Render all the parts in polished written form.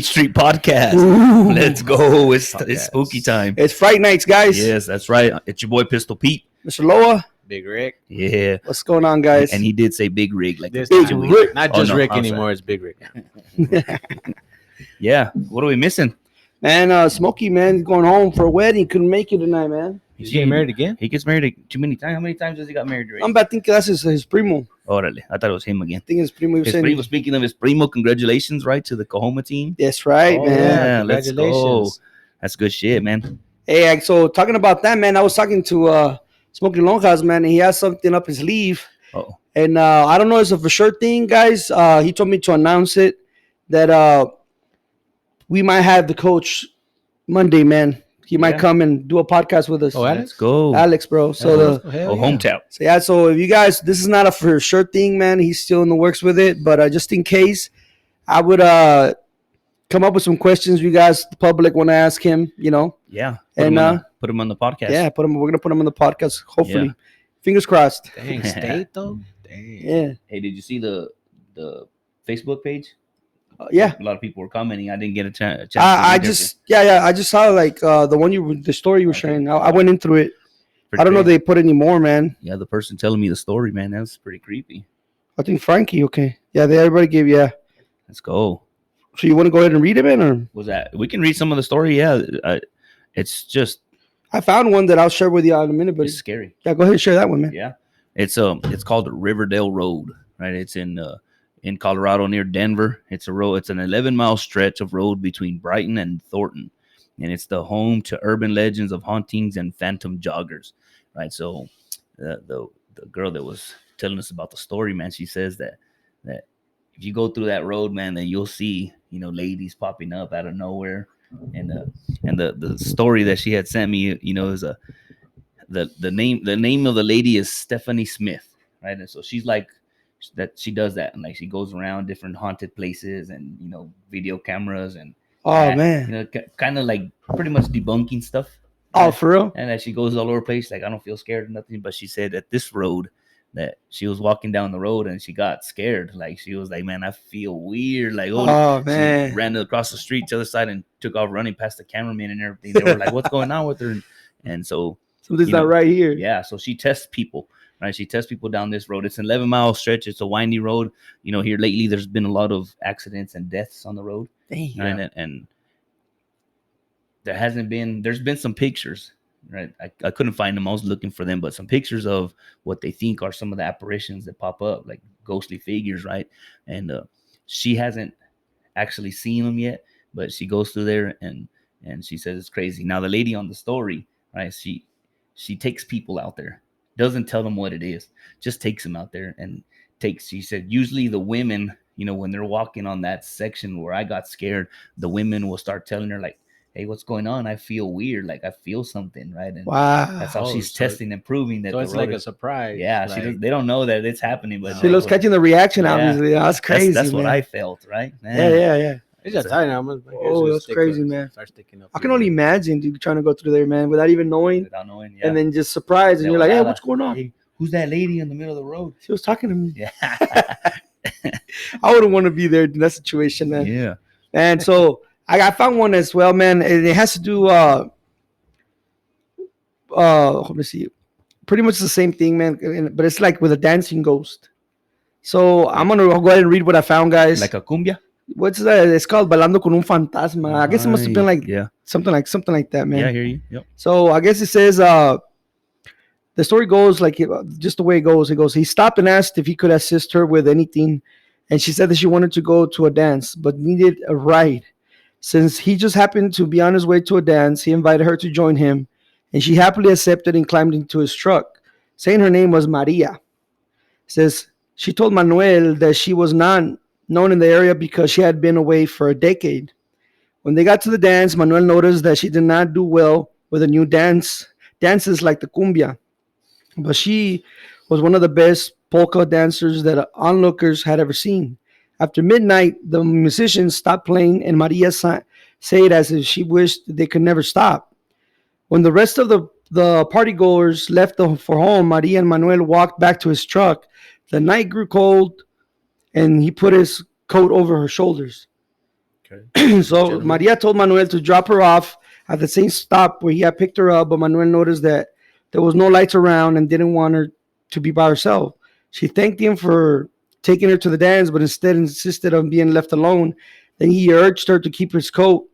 Beach Street Podcast. Ooh. Let's go. It's spooky time. It's Fright nights, guys. Yes, that's right. It's your boy Pistol Pete. Mr. Loa. Big Rick. Yeah. What's going on, guys? And he did say Big Rig. Like This Big time, Rick. Not Oh, just no, Rick I'm anymore. It's Big Rick. Yeah. What are we missing? Man, Smokey, man, going home for a wedding. Couldn't make it tonight, man. He's getting married again? He gets married too many times. How many times has he got married already? I'm about to think that's his primo. Orale. I thought it was him again. I think his primo. His primo, speaking of his primo, congratulations, right, to the Kahoma team. That's right, Oh, man. Yeah, let's go. congratulations. That's good shit, man. Hey, so talking about that, man, I was talking to Smokey Lonjas, man, and he has something up his sleeve. Oh, And I don't know if it's a for sure thing, guys. He told me to announce it that we might have the coach Monday, man. He might come and do a podcast with us. Oh, Alex? let's go. Alex, bro. So Hometown. so if you guys, this is not a for sure thing, man. He's still in the works with it, but just in case, I would come up with some questions you guys, the public, want to ask him. You know, Yeah. Put Put him on the podcast. yeah, we're gonna put him on the podcast. Hopefully, Yeah. fingers crossed. Dang, state though? Dang. Yeah, Hey, did you see the Facebook page? yeah. A lot of people were commenting. I didn't get a chance. I just I just saw like the story you were sharing. I went in through it. I don't know if they put any more, man. Yeah, the person telling me the story, man, that's pretty creepy. I think Frankie. Okay, yeah, everybody gave Let's go. So you want to go ahead and read it, man, or Was that we can read some of the story? Yeah, it's just I found one that I'll share with you in a minute. But it's scary. yeah, go ahead and share that one, man. Yeah, it's called Riverdale Road, right? It's in Colorado near Denver. It's a road. It's an 11-mile stretch of road between Brighton and Thornton, and it's the home to urban legends of hauntings and phantom joggers, right? So, the girl that was telling us about the story, man, she says that if you go through that road, man, then you'll see ladies popping up out of nowhere, and the story that she had sent me, is the name of the lady is Stephanie Smith, right? And so she's like. That she does that, and like she goes around different haunted places and video cameras and Man, kind of like pretty much debunking stuff. oh, for real? And as she goes all over the place, like I don't feel scared or nothing, but she said that this road that she was walking down the road and she got scared. Like she was like, man, I feel weird. Like Man, she ran across the street to the other side and took off running past the cameraman and everything. They were like, what's going on with her? And so something's not right here. yeah, so she tests people. Right, she tests people down this road. It's an 11-mile stretch. It's a windy road. Here lately, there's been a lot of accidents and deaths on the road. Damn. Right? And there's been some pictures, right? I couldn't find them. I was looking for them, but some pictures of what they think are some of the apparitions that pop up, like ghostly figures, right? And she hasn't actually seen them yet, but she goes through there and she says it's crazy. Now, the lady on the story, right? She takes people out there. Doesn't tell them what it is, just takes them out there and she said, usually the women, when they're walking on that section where I got scared, the women will start telling her like, hey, what's going on? I feel weird. Like I feel something. Right. And wow. that's how she's testing and proving that. So it's like a surprise. Yeah. Like, they don't know that it's happening, but She loves catching the reaction, Yeah. obviously. That's crazy. That's what man. I felt. Right. Man. Yeah. it's just tight now. Oh, that's crazy, man. Start sticking up. I can only imagine, dude, trying to go through there, man, without even knowing, Without knowing. Yeah. and then just surprised, and you're like, hey, what's going on? Hey, who's that lady in the middle of the road? She was talking to me. Yeah. I wouldn't want to be there in that situation, man. Yeah. And so I found one as well, man. And it has to do let me see, pretty much the same thing, man. But it's like with a dancing ghost. So I'm gonna go ahead and read what I found, guys. Like a cumbia. What's that? It's called Bailando con un Fantasma. I guess it must have been like something like that, man. Yeah, I hear you. Yep. So I guess it says the story goes like just the way it goes. It goes, he stopped and asked if he could assist her with anything, and she said that she wanted to go to a dance but needed a ride. Since he just happened to be on his way to a dance, he invited her to join him, and she happily accepted and climbed into his truck, saying her name was Maria. It says she told Manuel that she was not known in the area because she had been away for a decade. When they got to the dance, Manuel noticed that she did not do well with the new dances like the cumbia, but she was one of the best polka dancers that onlookers had ever seen. After midnight, the musicians stopped playing, and Maria said as if she wished they could never stop. When the rest of the partygoers left for home, Maria and Manuel walked back to his truck. The night grew cold, and he put his coat over her shoulders. Okay. So Gentleman. Maria told Manuel to drop her off at the same stop where he had picked her up, but Manuel noticed that there was no lights around and didn't want her to be by herself. She thanked him for taking her to the dance, but instead insisted on being left alone. Then he urged her to keep his coat.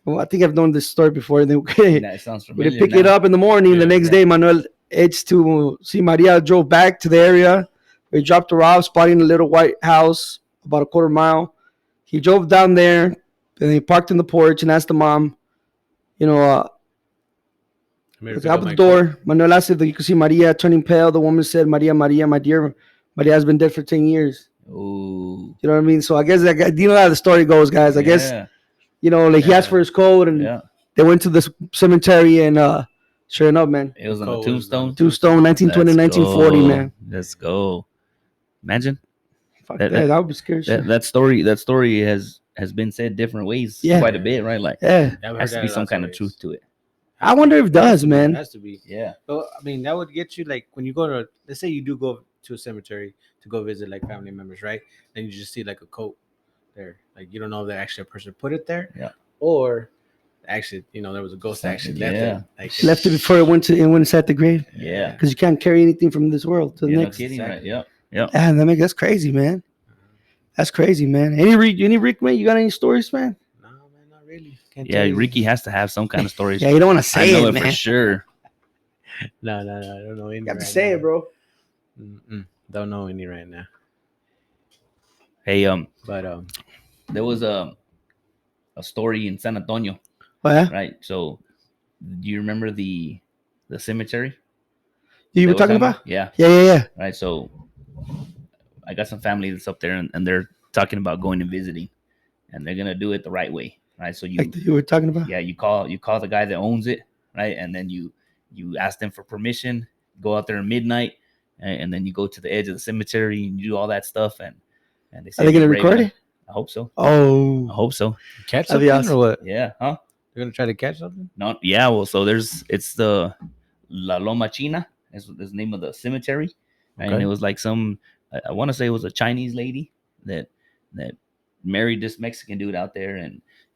Well, I think I've known this story before. Then Yeah, it sounds when they familiar pick it now. up in the morning, the Yeah. next day, Manuel edged to see Maria drove back to the area. They dropped her off, spotting a little white house about a quarter mile. He drove down there, and he parked in the porch and asked the mom, you know, I'm here to was pick out up the my door. Manuel asked if you could see Maria turning pale. The woman said, Maria, Maria, my dear, Maria has been dead for 10 years. Ooh. You know what I mean? So I guess, you know how the story goes, guys. I guess, Yeah. like he asked Yeah. for his code, and Yeah. they went to the cemetery, and sure enough, man, It was on the coat was on the tombstone. Tombstone, 1920, Let's 1940, go. man. Let's go. Imagine Fuck That- that. that- That would be scary. that shit. that story. That story has been said different ways Yeah. quite a bit, right? Like Yeah. I've heard has to that be a some lot kind of ways. truth to it. I wonder if it does, Has to be, man. Has to be. Yeah. So I mean, that would get you like when you go to, let's say you do go to a cemetery to go visit like family members, right? Then you just see like a coat there, like you don't know if that actually a person put it there, Yeah. or actually, there was a ghost that actually left Yeah. it. Like She left it before it went inside the grave Yeah. because you can't carry anything from this world to the Yeah, no next. kidding, right? Exactly. Yep. Yep. Yeah, that's crazy, man. That's crazy, man. Any Rick, man? You got any stories, man? No, man, not really. Can't Yeah, tell you. Ricky has to have some kind of stories. Yeah, you don't want to I say know it, it man. for sure. No, I don't know any. You have to right say now. it, bro. Don't know any right now. Hey, But there was a story in San Antonio, Oh, yeah? right? So, do you remember the cemetery? You were that was talking on there? about? Yeah. Yeah. Right. So, I got some family that's up there, and they're talking about going and visiting, and they're gonna do it the right way, right? So Like you were talking about? yeah, you call the guy that owns it, right? And then you ask them for permission, go out there at midnight, and then you go to the edge of the cemetery and you do all that stuff, and they say Are they if gonna you're brave record enough- it? I hope so. I Oh, hope so. catch That'd be something awesome. or what? Yeah, huh? They're gonna try to catch something. No, yeah. Well, so it's the La Loma China is the name of the cemetery, right? And Okay. it was like I want to say it was a Chinese lady that married this Mexican dude out there,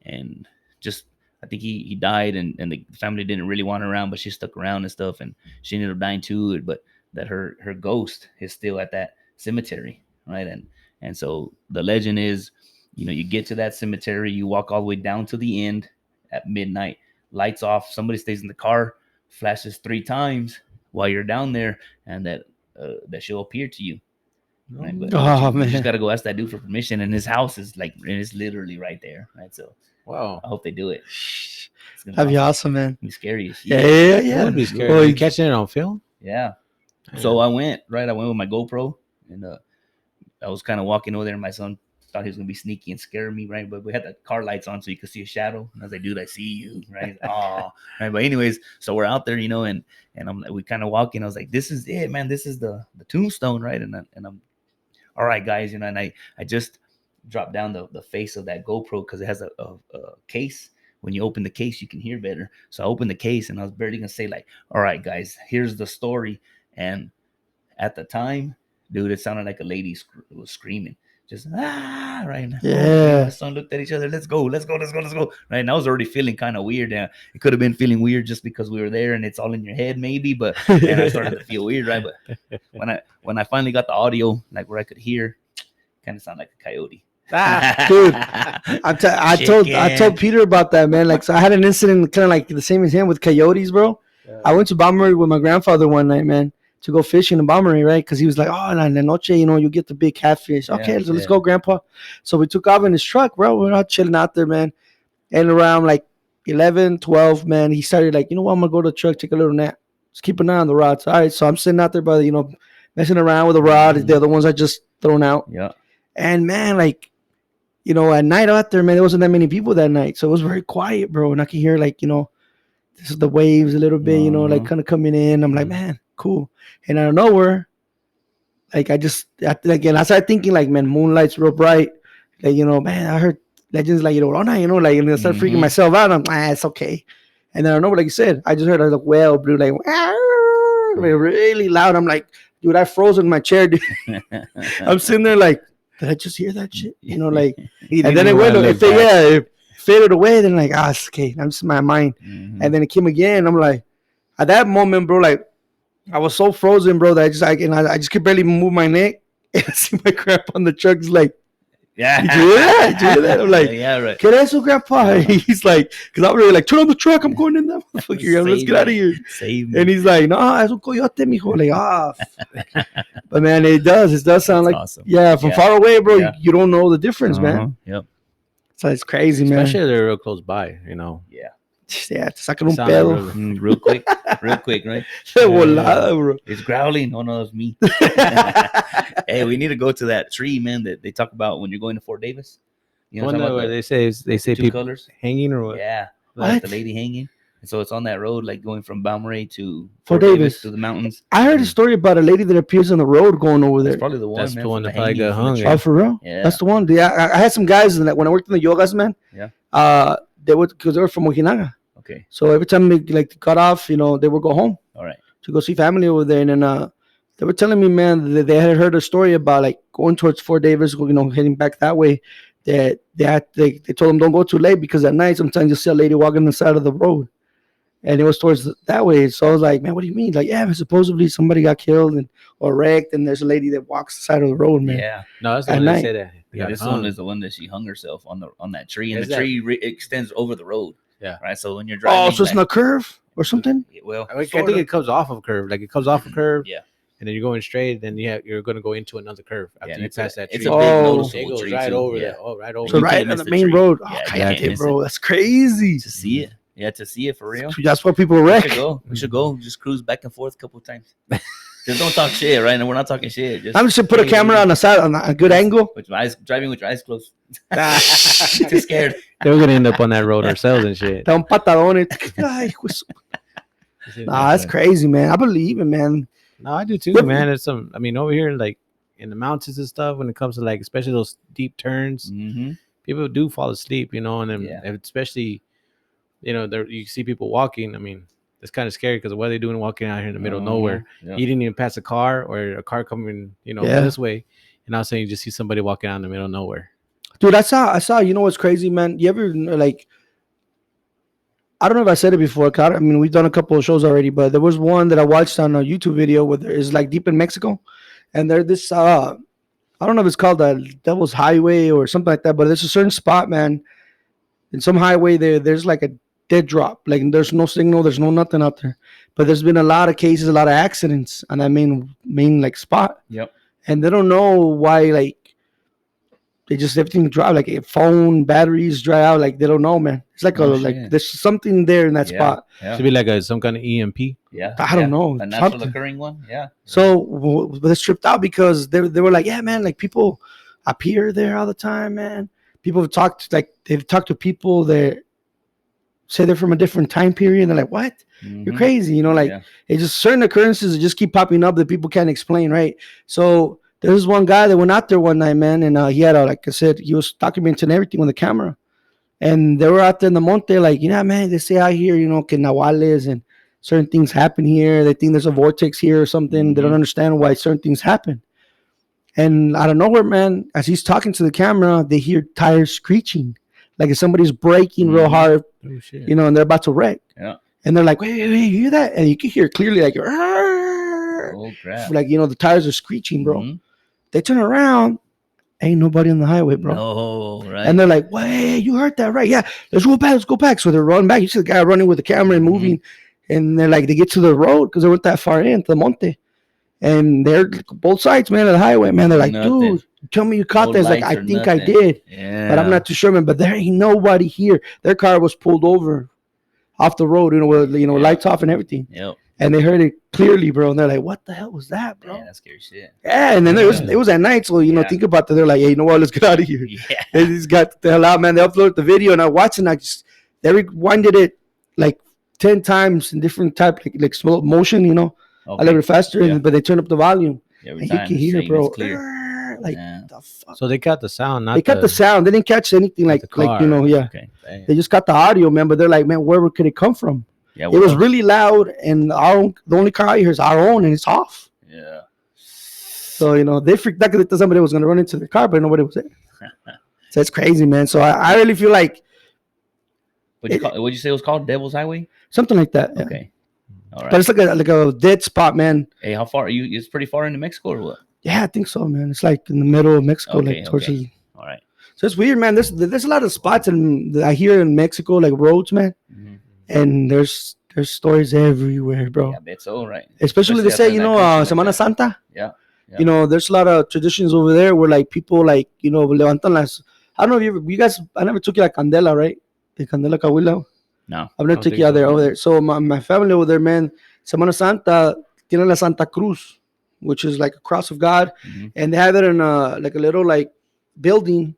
and just I think he died, and the family didn't really want her around, but she stuck around and stuff, and she ended up dying too. But that her ghost is still at that cemetery, right? And so the legend is, you get to that cemetery, you walk all the way down to the end at midnight, lights off, somebody stays in the car, flashes 3 times while you're down there, and that she'll appear to you. Right? But Oh, you man. just gotta go ask that dude for permission, and his house is it's literally right there, right? So Wow. I hope they do it. It's gonna that'd be awesome, man. be scary as shit. Yeah. It would be scary. Well, Are you you- catching it on film? Yeah. So I went with my GoPro, and I was kind of walking over there, and my son thought he was gonna be sneaky and scare me, right? But we had the car lights on so you could see a shadow. And I was like, dude, I see you, right? Oh, right. But anyways, so we're out there, and I'm like, we kind of walking. I was like, this is it, man. This is the tombstone, right? And I'm all right, guys, and I just dropped down the face of that GoPro because it has a case. When you open the case, you can hear better. So I opened the case, and I was barely gonna say like, all right, guys, here's the story. And at the time, dude, it sounded like a lady was screaming, just right now. Yeah. My son looked at each other. Let's go. Right, and I was already feeling kind of weird. It could have been feeling weird just because we were there, and it's all in your head, maybe. But and I started to feel weird, right? But when I finally got the audio, like where I could hear, kind of sound like a coyote. Dude, I told Peter about that, man. Like, so I had an incident kind of like the same as him with coyotes, bro. I went to Bombery with my grandfather one night, man, to go fishing in Bombery, right? Because he was like, oh, in la noche, you get the big catfish. Okay, so let's go, Grandpa. So we took off in his truck, bro. We're all chilling out there, man. And around like 11, 12, man, he started like, you know what? I'm going to go to the truck, take a little nap. Just keep an eye on the rods. All right, so I'm sitting out there by the, messing around with the rod. The other ones I just thrown out. Yeah. And, man, like, at night out there, man, there wasn't that many people that night. So it was very quiet, bro. And I could hear, like, this is the waves a little bit, like kind of coming in. I'm like, man, cool. And out of nowhere, like, and I started thinking, like, man, moonlight's real bright. Like, man, I heard legends like, Rona, like, and I started freaking myself out. I'm like, it's okay. And then I don't know, like you said, I just heard a whale blew, like, really loud. I'm like, dude, I froze in my chair, dude. I'm sitting there like, did I just hear that shit? You know, like, He and didn't then it even went, wanna if look it, back. yeah, it faded away. Then like, it's okay. I'm just in my mind. Mhm. And then it came again. I'm like, at that moment, bro, like, I was so frozen, bro, that I just could barely move my neck. And I see my grandpa on the truck. He's like, Yeah. did you hear that? Did you hear that? I'm like, yeah, right. ¿Qué es eso, grandpa? He's like, because I'm really like, turn on the truck. I'm going in there. Motherfucker. Let's Save get out of me. here. Save me. And he's like, no, es un coyote, mijo. Like, but man, it does sound That's like, awesome. yeah, from Yeah. far away, bro, Yeah. you don't know the difference, man. Uh-huh. Yep. So it's crazy, man. Especially if they're real close by, you know. Yeah. Yeah, te sacan un Sound like pedo. really- Real quick, right? De volada, bro. It's growling. Oh no, it's me. Hey, we need to go to that tree, man, that they talk about when you're going to Fort Davis. You know One what I'm that talking where about? they say Two people colors. hanging or what? Yeah. What? Like the lady hanging. And so it's on that road, like going from Balmorhea to Fort Fort Davis. to the mountains. I heard a story about a lady that appears on the road going over That's there. probably the one. That's man, the one for that probably hanging got from the hung, tree. eh? Oh, for real? Yeah. That's the one. Yeah, I had some guys in that when I worked in the yogas, man. Yeah. They would, because they were from Ojinaga. Okay. So every time they like got off, you know, they would go home All right. to go see family over there. And then they were telling me, man, that they had heard a story about like going towards Fort Davis, you know, heading back that way. That they told them don't go too late because at night sometimes you see a lady walking on the side of the road, and it was towards that way. So I was like, man, what do you mean? Like, yeah, man, supposedly somebody got killed or wrecked, and there's a lady that walks the side of the road, man. Yeah. No, that's the At one night. they say that. Yeah, this one is the one that she hung herself on that tree, and Is the that- tree extends over the road. Yeah. Right. So when you're driving, Oh, so it's not a curve or something? Well, I think it comes off of a curve. Like it comes off a curve. Yeah. And then you're going straight, then you're going to go into another curve after Yeah, and you it's pass a, that it's tree. a big Oh. It noticeable goes tree right too. over Yeah. there. Oh, right over So You there. right can't on miss the the main tree. road. Yeah, Oh, you can't cállate, miss bro. That's crazy. To see it. Yeah, to see it for real. That's why people We wreck. should go. We should go. Just cruise back and forth a couple of times. Just don't talk shit, right? And we're not talking shit. Just, I'm just gonna put a hey, camera on the side on a good angle. with your eyes, driving with your eyes closed. Too Too scared. Then we're going to end up on that road ourselves and shit. Da un patadón. Ay, hijo de su- Nah, that's crazy, man. I believe it, man. No, I do too, What- man. It's I mean, over here, like in the mountains and stuff, when it comes to like, especially those deep turns, Mm-hmm. people do fall asleep, you know, and then Yeah. especially, you know, there you see people walking. I mean, it's kind of scary because what are they doing walking out here in the middle of nowhere? Yeah. You didn't even pass a car or a car coming, you know, Yeah. this way, and all of a sudden you just see somebody walking out in the middle of nowhere. Dude, I saw, you know what's crazy, man? You ever, like, I don't know if I said it before. 'Cause I mean, we've done a couple of shows already, but there was one that I watched on a YouTube video where it's like deep in Mexico. And there's this, I don't know if it's called the Devil's Highway or something like that, but there's a certain spot, man. In some highway there's like a dead drop. Like there's no signal, there's no nothing out there. But there's been a lot of cases, a lot of accidents on that main like spot. Yep. And they don't know why, like, they just everything dry, like phone batteries dry out, like they don't know, man. It's like Oh, like shit. there's something there in that Yeah. spot. Yeah. Should be like some kind of EMP. Yeah. I don't know. A natural Something. occurring one. Yeah. So they stripped out because they were like, yeah, man, like people appear there all the time, man. People have talked, like they've talked to people that say they're from a different time period. They're like, what? You're Mhm. crazy, you know, like Yeah. it's just certain occurrences that just keep popping up that people can't explain, right? So there's one guy that went out there one night, man, and he had like I said, he was documenting everything on the camera, and they were out there in the monte, like, you know, man, they say out here, you know, que nahuales and certain things happen here. They think there's a vortex here or something. They don't Mhm. understand why certain things happen. And out of nowhere, man, as he's talking to the camera, they hear tires screeching, like if somebody's braking real Mhm. hard, Oh shit. you know, and they're about to wreck. Yeah. And they're like, wait, you hear that? And you can hear clearly, like, "Arr!" Oh crap. like, you know, the tires are screeching, bro. Mhm. They turn around, ain't nobody on the highway, bro. No, right. And they're like, wait, you heard that, right? Yeah, let's go back. So they're running back. You see the guy running with the camera and moving. And they're like, they get to the road because they weren't that far in, to the monte. And they're both sides, man, of the highway, man. They're like, Nothing. dude, tell me you caught No this. Like, lights I or think I nothing. did, Yeah. but I'm not too sure, man. But there ain't nobody here. Their car was pulled over off the road, you know, with, you know, Yeah. lights off and everything. Yep. And they heard it clearly, bro. And they're like, what the hell was that, bro? Man, that's scary shit. Yeah, and then it was at night, so you know, Yeah. think about that. They're like, hey, you know what? Let's get out of here. Yeah. They just got the hell out, man. They uploaded the video, and I watched it. And they rewinded it like 10 times in different type, like slow motion, you know, a little bit faster. Yeah. But they turned up the volume, Every and you time can it's hear, same, bro. it's clear. Like Yeah. the fuck. So they cut the sound, not They cut the sound. They didn't catch anything Not like the you know, car. yeah. Okay. Damn. They just got the audio, man. But they're like, man, where could it come from? Yeah. It was really loud, and the only car I hear is our own, and it's off. Yeah. So they freaked out because they thought somebody was gonna run into the car, but nobody was there. So it's crazy, man. So I really feel like What'd you say it was called? Devil's Highway? something like that. Yeah. Okay. All But right. it's like a dead spot, man. Hey, how far are you? It's pretty far into Mexico or what? Yeah, I think so, man. It's like in the middle of Mexico, Okay, like towards okay. the. All right. So it's weird, man. There's a lot of spots that I hear in Mexico, like roads, man, Mhm. and there's stories everywhere, bro. Yeah, I bet so, right? Especially they after say, that country like Semana that. Santa. Yeah. Yeah. There's a lot of traditions over there where like people like levantan las. I don't know if you guys. I never took you like Candela, right? The Candela Cahuila. No. I've never don't took think you out so. there over there. So my family over there, man. Semana Santa tiene la Santa Cruz, which is like a cross of God, Mhm. and they have it in like a little like building,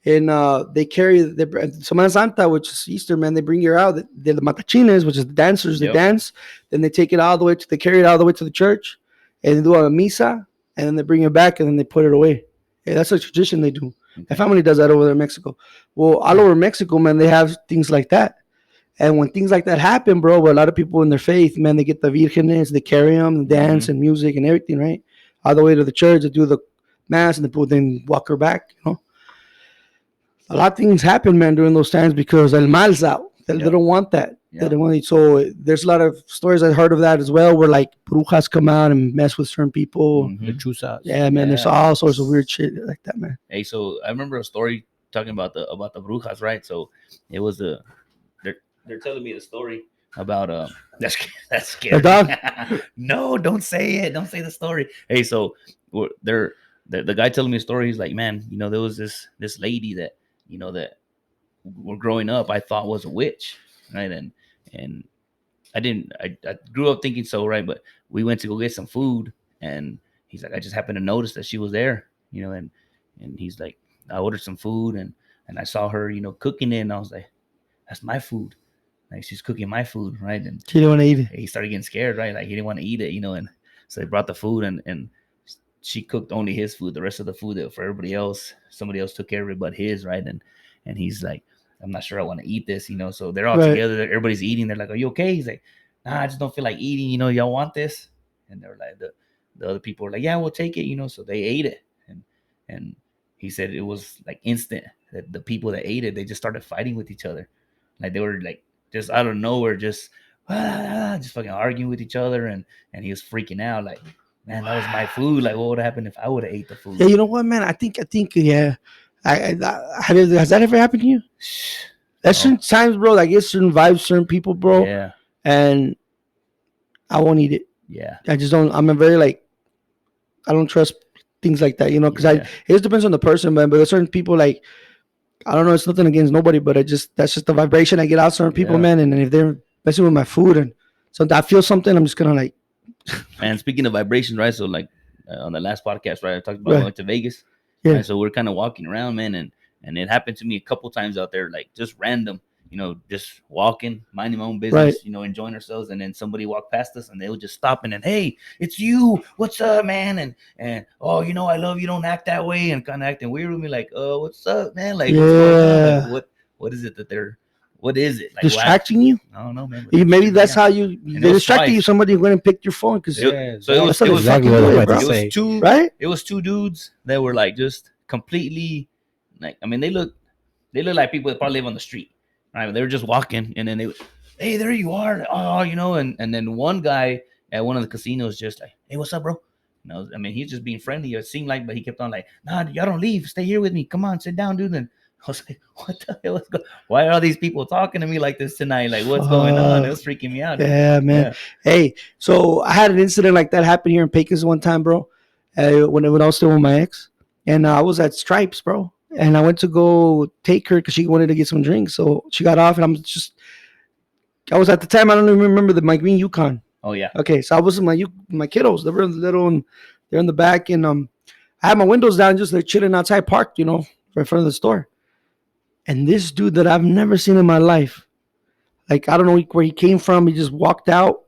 and they carry the Semana Santa, which is Easter, man. They bring you out. The matachines, which is the dancers, they Yep. dance. Then they take it all the way they carry it all the way to the church, and they do a misa, and then they bring it back, and then they put it away. Yeah, that's a tradition they do. My Okay. family does that over there in Mexico. Well, all over Mexico, man, they have things like that. And when things like that happen, bro, with a lot of people in their faith, man, they get the virgenes, they carry them, the dance and music and everything, right? All the way to the church, they do the mass, and the people then walk her back. A lot of things happen, man, during those times because el mal's out. They Yep. don't want that. They Yep. don't want it. So there's a lot of stories I heard of that as well, where like brujas come out and mess with certain people. Mhm. The chusas. Yeah, man, there's Yeah. all sorts of weird shit like that, man. Hey, so I remember a story talking about the brujas, right? So it was they're telling me the story about that's scary. The dog? No, don't say it. Don't say the story. Hey, so they're the guy telling me a story. He's like, man, there was this lady that that were growing up, I thought was a witch, right? And I grew up thinking so, right? But we went to go get some food, and he's like, I just happened to notice that she was there, and he's like, I ordered some food, and I saw her, cooking it, and I was like, that's my food. Like, she's cooking my food, right? And She don't want to eat it. he started getting scared, right? Like, he didn't want to eat it, and so they brought the food, and she cooked only his food. The rest of the food that for everybody else, somebody else took care of it but his, right? And he's like, I'm not sure I want to eat this, So they're all Right. together. Everybody's eating. They're like, are you okay? He's like, nah, I just don't feel like eating. Y'all want this? And they're like, the other people were like, yeah, we'll take it. So they ate it, and he said it was like instant that the people that ate it, they just started fighting with each other, like they were like just out of nowhere, just fucking arguing with each other, and he was freaking out, like, man, that was my food. Like, what would have happened if I would have ate the food? Yeah, you know what, man? I think, yeah. Has that ever happened to you? There's certain times, bro. I get certain vibes, certain people, bro, Yeah, and I won't eat it. yeah, I just don't. I'm a very like, I don't trust things like that, because yeah. it just depends on the person, man. But there's certain people like, I don't know. It's nothing against nobody, but that's just the vibration I get out of certain people, Yeah. man. And if they're messing with my food and so I feel something, I'm just gonna like, And speaking of vibrations, right? So like on the last podcast, right, I talked about Right. going to Vegas. Yeah. Right? So we're kind of walking around, man, and it happened to me a couple times out there, like just random, just walking, minding my own business, enjoying ourselves, and then somebody walked past us, and they would just stop and then, hey, it's you, what's up, man? And oh, I love you, don't act that way, and kind of acting weird with me, like, oh, what's up, man? Like, what's going on? Yeah. Like, what is it that they're, what is it? Like, distracting you. I don't know, man. but Maybe that's yeah. how you it they was distracted you. twice. Somebody went and picked your phone because Yeah, So it was, that's how it they was fucking exactly what do I was it, about bro. to it was say. two Right? it was two dudes that were like just completely, like, I mean, they look like people that probably live on the street, right? They were just walking, and then hey, there you are. Oh, and then one guy at one of the casinos just like, hey, what's up, bro? I mean, he's just being friendly. It seemed like, but he kept on like, nah, y'all don't leave. Stay here with me. Come on, sit down, dude. And I was like, what the hell is going? Why are all these people talking to me like this tonight? Like, what's going on? It was freaking me out. Yeah, man. Yeah. Hey, so I had an incident like that happen here in Pecos one time, bro. When I was still with my ex, and I was at Stripes, bro, and I went to go take her because she wanted to get some drinks. So she got off, and I was at the time, I don't even remember my green Yukon. Oh yeah. Okay, so I was with my kiddos. They were little, and they're in the back, and I had my windows down, just like chilling outside, parked, right in front of the store. And this dude that I've never seen in my life, like, I don't know where he came from. He just walked out.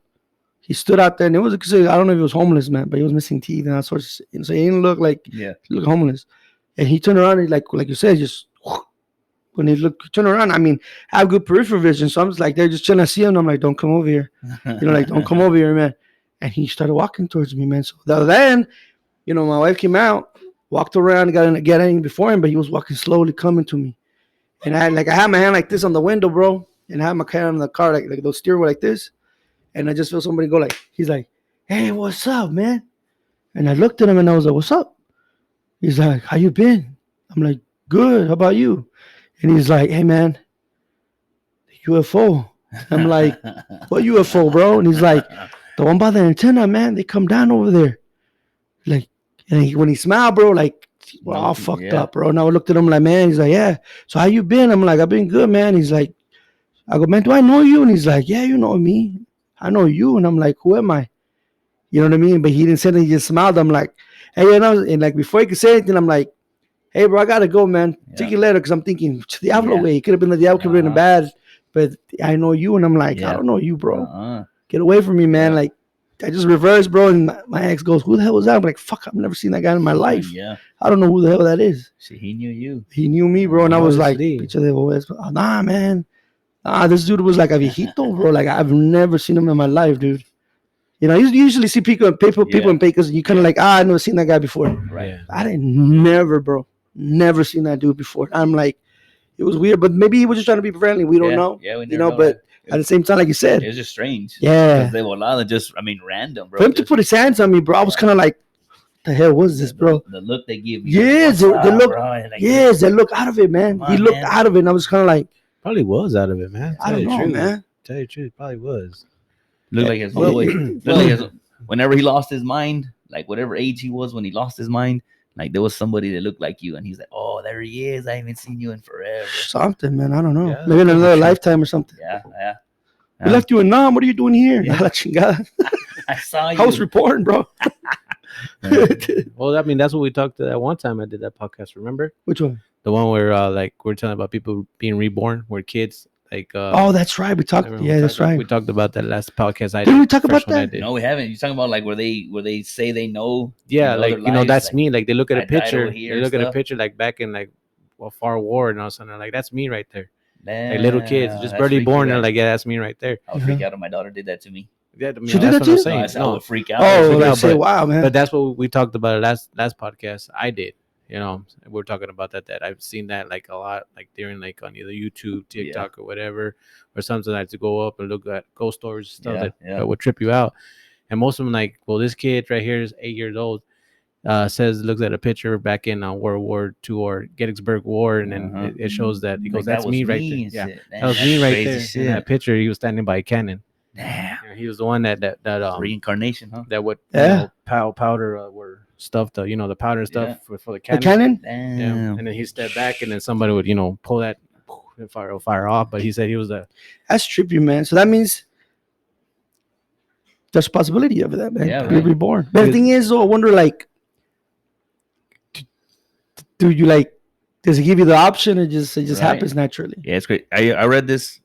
He stood out there, and it was, I don't know if he was homeless, man, but he was missing teeth and that sort of shit. So he didn't look like Yeah. he looked homeless. And he turned around, and like you said, just when he turned around, I mean, I have good peripheral vision, so I'm just like, they're just trying to see him. And I'm like, don't come over here, like, don't come over here, man. And he started walking towards me, man. So then My wife came out, walked around, got in before him, but he was walking slowly, coming to me, and I had my hand like this on the window, bro, and I had my hand on the car like those steering wheel like this, and I just feel somebody go like, he's like, "Hey, what's up, man?" And I looked at him and I was like, "What's up?" He's like, "How you been?" I'm like, "Good. How about you?" And he's like, "Hey, man, UFO." I'm like, "What UFO, bro?" And he's like, "The one by the antenna, man. They come down over there." Like, and when he smiled, bro, like, we're all fucked up, bro. And I looked at him like, "Man," he's like, "Yeah. So how you been?" I'm like, "I've been good, man." He's like, I go, "Man, do I know you?" And he's like, "Yeah, you know me. I know you." And I'm like, "Who am I?" You know what I mean? But he didn't say anything. He just smiled. I'm like, "Hey," and like before he could say anything, I'm like, "Hey, bro, I gotta go, man. Take you later." Because I'm thinking, Diablo way. It could have been the Diablo, could have been bad, but I know you. And I'm like, I don't know you, bro. Get away from me, man. Like, I just reversed, bro. And my ex goes, "Who the hell was that?" I'm like, "Fuck, I've never seen that guy in my life. I don't know who the hell that is." See, he knew you. He knew me, bro. And I was like, "Nah, man. This dude was like a viejito, bro. Like, I've never seen him in my life, dude." You usually see people in Pecos, and you kind of like, I've never seen that guy before. Right. Yeah. I didn't never, bro. Never seen that dude before. I'm like, it was weird, but maybe he was just trying to be friendly. We don't know. Yeah, we never know. But at the same time, like you said, it was just strange. Yeah. Because they were a lot of just, random, bro. For him to put his hands on me, bro, I was kind of like, what the hell was this, bro? The look they give me. Yes, like, they look. Like, yes, they look out of it, man. On, he looked out of it, and I was kind of like, Probably was out of it, man. I don't know, man. Tell you the truth, probably was. Looked like his whenever he lost his mind, like whatever age he was when he lost his mind, like there was somebody that looked like you, and he's like, "Oh, there he is. I haven't seen you in forever." Something, man. I don't know. Yeah, Maybe in another lifetime or something. Yeah. We left you in Nam. What are you doing here? Yeah. La chingada. I saw you. I was reporting, bro. Well, that's what we talked at one time. I did that podcast. Remember Which one? the one where like we're telling about people being reborn, where kids like. Oh, that's right. We talked. Yeah, that's right. We talked about that last podcast. Didn't we talk about that? No, we haven't. You're talking about like where they say they know. Yeah, they know like their lives, that's like, me. Like they look at I a died picture. over here They look and at a stuff. picture like back in like a far war and all something. Like that's me right there. Damn, Like little kids, just that's barely freaky, born. right? They're like, yeah, that's me right there. I would freak out if my daughter did that to me. Yeah, I mean, She did that's that what to I'm you? saying. I would freak out. Oh, freak like out, say, but- wow, man. But that's what we talked about last podcast. I did. We're talking about that I've seen that like a lot, like during like on either YouTube, TikTok, or whatever, or sometimes I had to go up and look at ghost stories, stuff that would trip you out. And most of them like, well, this kid right here is 8 years old. Looks at a picture back in World War II or Gettysburg War, and then it shows that he goes, Like, "That's that me was right me there." and Yeah, shit. that was Damn, me that's right crazy there. shit. In that picture, he was standing by a cannon. Damn. He was the one that Reincarnation, huh? that would powder were stuff the powder and stuff Yeah. for the The cannon. cannon? Damn. Yeah. And then he stepped back, and then somebody would pull that and fire off. But he said he was the That's trippy, man. So that means there's a possibility of that, man. Yeah, To be right. reborn. But the thing is, though, I wonder, like, do you like? Does it give you the option? It just Right. happens naturally. Yeah, it's great. I read this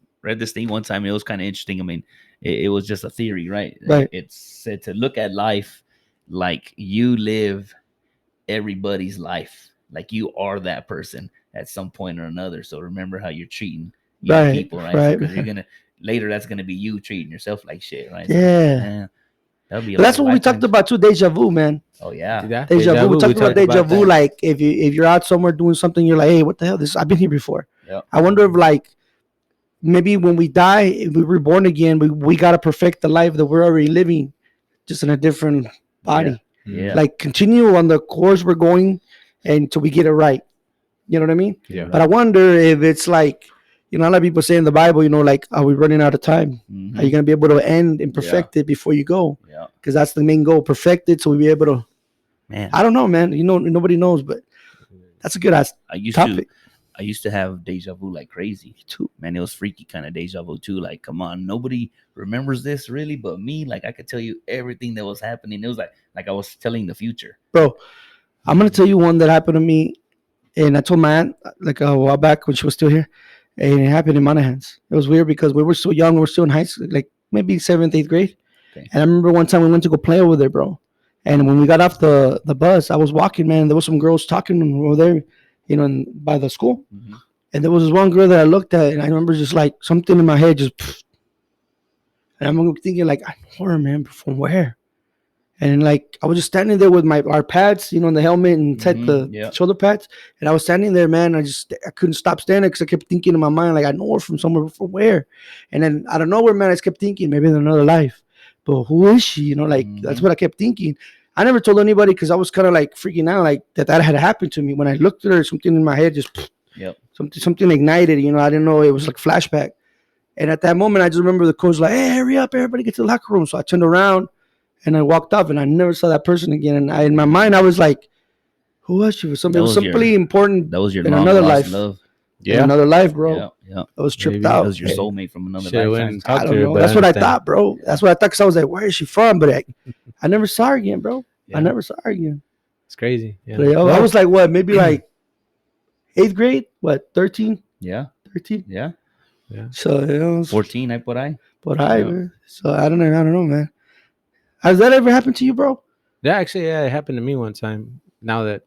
thing one time. It was kind of interesting. I mean, it was just a theory, right? Right. It said to look at life like you live everybody's life, like you are that person at some point or another. So remember how you're treating Right, people, right? right. Because you're gonna later. That's gonna be you treating yourself like shit, right? Yeah. That'll be. But that's what we talked about too. Deja vu, man. Oh yeah. Deja vu. We talked about deja vu. that. Like if you're out somewhere doing something, you're like, hey, what the hell? I've been here before. Yeah. I wonder if like maybe when we die, if we're reborn again, we gotta perfect the life that we're already living, just in a different body. Yeah. Like continue on the course we're going until we get it right. You know what I mean? Yeah. But I wonder if it's like, a lot of people say in the Bible, like, are we running out of time? Mhm. Are you gonna be able to end and perfect it before you go? Yeah. Because that's the main goal, perfect it, so we be able to. Man, I don't know, man. Nobody knows, but that's a good ass I used topic. I used to have deja vu like crazy too. Man, it was freaky kind of deja vu too. Like, come on, nobody remembers this really, but me. Like, I could tell you everything that was happening. It was like I was telling the future. Bro, I'm gonna tell you one that happened to me, and I told my aunt like a while back when she was still here, and it happened in Monahans. It was weird because we were so young. We were still in high school, like maybe 7th, 8th grade. Okay. And I remember one time we went to go play over there, bro. And when we got off the bus, I was walking, man. There was some girls talking over there, by the school. Mhm. And there was this one girl that I looked at, and I remember just like something in my head just, and I'm thinking like, I know her, man, but from where? And like I was just standing there with our pads, you know, the helmet and the Yeah. shoulder pads, and I was standing there, man. I couldn't stop standing because I kept thinking in my mind like I know her from somewhere, from where, and then out of nowhere, man, I just kept thinking maybe in another life, but who is she? You know, like that's what I kept thinking. I never told anybody because I was kind of like freaking out, like that had happened to me. When I looked at her, something in my head just Yep. something ignited. You know, I didn't know it was like flashback. And at that moment, I just remember the coach like, "Hey, hurry up, everybody get to the locker room." So I turned around and I walked off, and I never saw that person again. And in my mind, I was like, "Who was she? It was somebody important That was your in long another lost life, love. in another life, bro." Yeah. Yeah. I was tripped Maybe. That out. was your soulmate from another Should've went lifetime. and talked I to don't her, know. but That's what I understand. thought, bro. That's what I thought because I was like, "Where is she from?" But I never saw her again, bro. I Yeah. never saw her again. It's crazy. Yeah. But I was like, what? Maybe like 8th grade? What? 13? Yeah. 13? Yeah. Yeah. So you know, 14, I put I. but Yeah. man. So I don't know, man. Has that ever happened to you, bro? Yeah, actually, yeah, it happened to me one time. Now that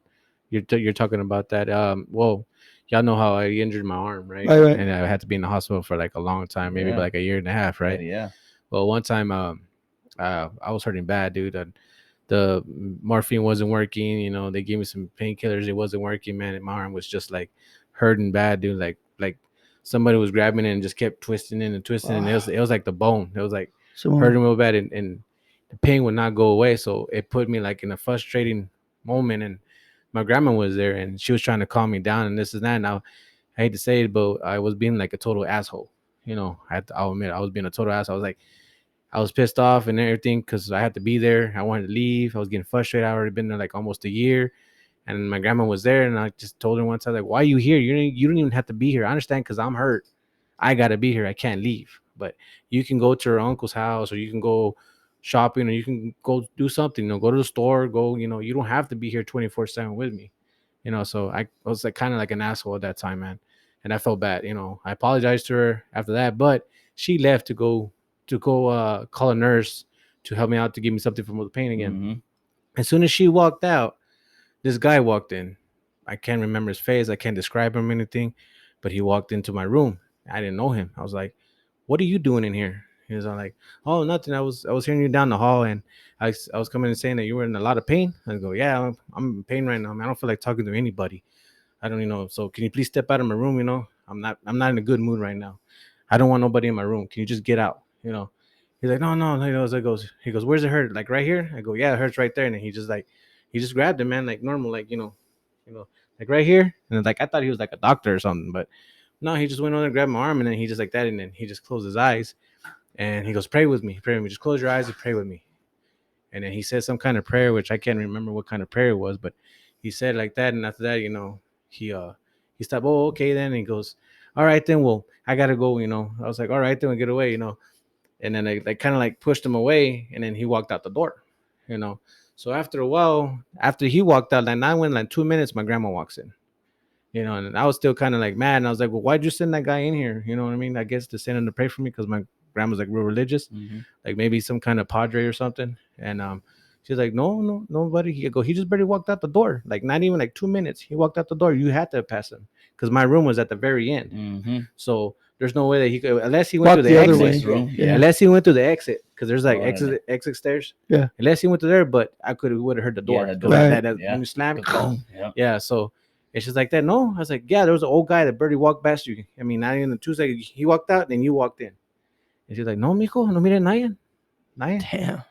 you're talking about that, well, y'all know how I injured my arm, right? Right. And I had to be in the hospital for like a long time, maybe Yeah. like a year and a half, right? Yeah. Well, one time, I was hurting bad, dude. And the morphine wasn't working. You know, they gave me some painkillers. It wasn't working, man. And my arm was just like hurting bad, dude. Like somebody was grabbing it and just kept twisting it and twisting, and it was like the bone. It was like hurting real bad, and the pain would not go away. So it put me like in a frustrating moment. And my grandma was there, and she was trying to calm me down and this and that. Now I hate to say it, but I was being like a total asshole. You know, I'll admit I was being a total asshole. I was like, I was pissed off and everything because I had to be there. I wanted to leave. I was getting frustrated. I already been there like almost a year, and my grandma was there. And I just told her once, I was like, "Why are you here? You don't even have to be here. I understand because I'm hurt. I gotta be here. I can't leave. But you can go to her uncle's house, or you can go shopping, or you can go do something. You know, go to the store. Go. You know, you don't have to be here 24/7 with me. You know." So I was like kind of like an asshole at that time, man, and I felt bad. You know, I apologized to her after that, but she left to go call a nurse to help me out to give me something for the pain again. Mm-hmm. As soon as she walked out, this guy walked in. I can't remember his face. I can't describe him or anything, but he walked into my room. I didn't know him. I was like, "What are you doing in here?" He was all like, "Oh, nothing. I was hearing you down the hall, and I was coming and saying that you were in a lot of pain." I go, "Yeah, I'm in pain right now. Man. I don't feel like talking to anybody. I don't even know. So can you please step out of my room? You know, I'm not in a good mood right now. I don't want nobody in my room. Can you just get out? You know." He's like, "No, no." He goes, "Where's it hurt? Like right here?" I go, "Yeah, it hurts right there." And then he just grabbed it, man, like normal, like like right here. And then, like I thought he was like a doctor or something, but no, he just went on and grabbed my arm, and then he just like that, and then he just closed his eyes, and he goes, "Pray with me, pray with me. Just close your eyes and pray with me." And then he said some kind of prayer, which I can't remember what kind of prayer it was, but he said like that, and after that, he stopped. "Oh, okay, then." And he goes, "All right, then. Well, I gotta go." I was like, "All right, then, we'll get away." And then I kind of like pushed him away, and then he walked out the door. you know. So after a while, after he walked out, like not went like 2 minutes, my grandma walks in. And I was still kind of like mad, and I was like, "Well, why'd you send that guy in here?" You know what I mean? I guess to send him to pray for me because my grandma's like real religious, Mm-hmm. like maybe some kind of padre or something. And she's like, "No, no, nobody." He just barely walked out the door, like not even like 2 minutes. He walked out the door. You had to pass him because my room was at the very end. Mm-hmm. So there's no way that he could, unless he went Walk through the the other exit. way. Room. Yeah. Unless he went through the exit, because there's like Oh, exit stairs. Yeah. Unless he went to there, but we would have heard the door. the 'Cause door. that Yeah. when you slam it. Yeah. Yeah. So it's just like that. No, I was like, yeah, there was an old guy that barely walked past you. I mean, not even in 2 seconds. He walked out, then you walked in. And she's like, "No, mijo, no mire nadie. Nadie." Damn.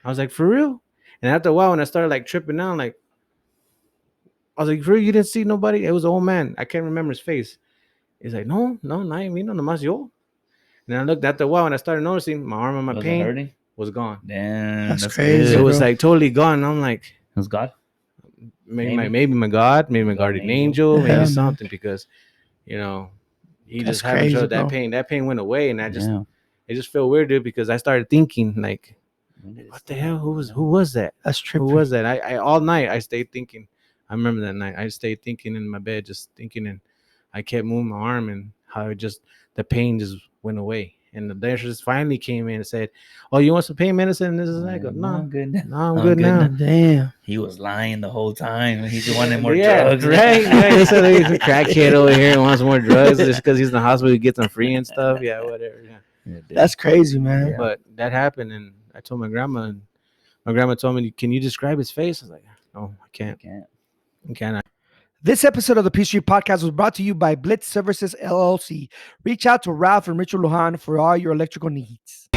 I was like, "For real?" And after a while, when I started like tripping out, like I was like, "For real, you didn't see nobody?" It was an old man. I can't remember his face. He's like, "No, no, nadie vino, nomás yo." And then I looked after a while, and I started noticing my arm and my Was it pain hurting? was gone. Damn, That's that's crazy. It good. was bro. like totally gone. And I'm like, It was God. maybe my God, maybe my guardian angel, Yeah, maybe man. something, because you know he That's just haven't crazy, showed that bro. pain. That pain went away, and Yeah. it just felt weird, dude, because I started thinking like, When did it what the start? hell? Who was that? That's Who tripping. was that? I all night I stayed thinking. I remember that night I stayed thinking in my bed, just thinking, and I kept moving my arm, and how the pain just went away. And the nurse finally came in and said, "Oh, you want some pain medicine?" And this is that. I go, No, "No, I'm good now. no, I'm good now." Damn. He was lying the whole time. He just wanted more Yeah, drugs. right? Yeah, he said he's a crackhead over here and wants more drugs just because he's in the hospital. He gets them free and stuff. Yeah, whatever. Yeah. Yeah, dude. That's crazy, man. Yeah. But that happened, and I told my grandma, and My grandma told me, "Can you describe his face?" I was like, "No, I I can't. can't. I can't." This episode of the P Street Podcast was brought to you by Blitz Services LLC. Reach out to Ralph and Richard Lujan for all your electrical needs.